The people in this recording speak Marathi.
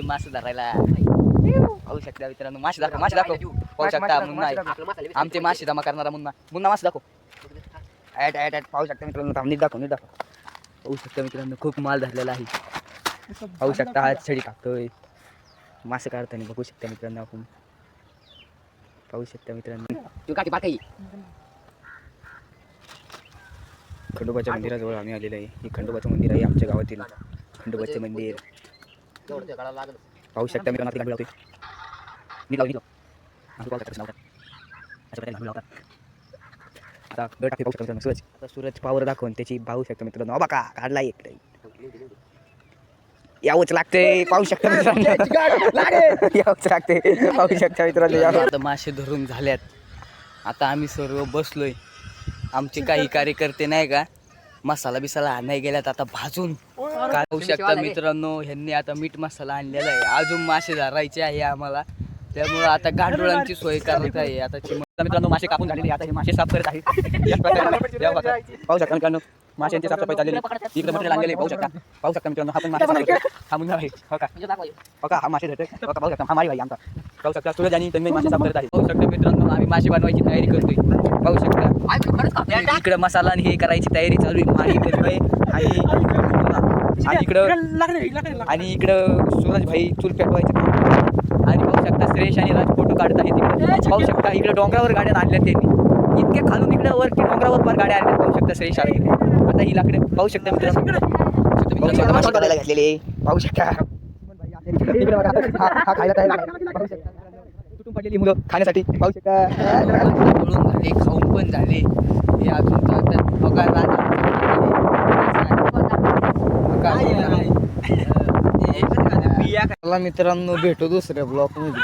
मासे धरायला पाहू शकता मित्रांनो. मासे दाखव पाहू शकता. मुन्ना आमचे मासे जमा करणारा मुन्ना मासे दाखव. ऍट पाहू शकता मित्रांनो. नीट दाखव पाहू शकता मित्रांनो. खूप माल धरलेला आहे. पाहू शकता हा छडी टाकतोय मासे काढताना. बघू शकता मित्रांनो आपण. पाहू शकता मित्रांनो. तू काठी पाठी खंडोबाच्या मंदिराजवळ आम्ही आलेलो आहे. हे खंडोबाचं मंदिर आहे आमच्या गावातील. खंडोबाचे मंदिर पाहू शकता मित्रांनो. आता गट पाहू शकता मित्रांनो. सूरज पावर दाखवून त्याची पाहू शकता मित्रांनो. बघा काढला एक यावंच लागते. पाहू शकता मित्रांनो. यावंच लागते. पाहू शकता मित्रांनो. आता मासे धरून झाल्यात. आता आम्ही सर्व बसलोय. आमचे काही कार्यकर्ते नाही का मसाला बिसाला आणाय गेल्यात आता भाजून. काय पाहू शकता मित्रांनो. ह्यांनी आता मीठ मसाला आणलेला आहे. अजून मासे धरायचे आहे आम्हाला. त्यामुळे आता गांडुळांची सोय करत आहे. आता मित्रांनो मासे कापून झालेले. आता हे मासे साफ करत आहेत. पाहू शकता मित्रांनो. माशांची साफसफाई चाललेली. इकडे मटेरियल आणलेले पाहू शकता मित्रांनो. हा पण मासे हा मुन्ना आहे. हो का हा मासे धरतोय. पाहू शकता हा माई भाई आमचा. पाहू शकता सूरज आणि तन्मय मासे साफ करत आहे. पाहू शकता मित्रांनो. आम्ही मासे बनवायची तयारी करतोय. पाहू शकता इकडे मसाला आणि हे करायची तयारी चालू आहे. माई तन्मय आणि इकडं सूरज भाई चूल पेटवायचं. आणि पाहू शकता श्रेयश आणि राज फोटो काढत आहेत. तिकडे पाहू शकता इकडे डोंगरावर गाड्या आणल्या त्यांनी. इतके खालून इकडे वरती डोंगरावर पण गाड्या आणल्या. पाहू शकता श्रेयश आले. आता ही लाकडे पाहू शकता मित्रांनो. घातलेले पाहू शकता. तुटून पडलेली मुलं खाण्यासाठी पाहू शकता. झाले खाऊन पण झाले. हे अजून बघा मित्रांनो भेटू दुसऱ्या ब्लॉक मध्ये.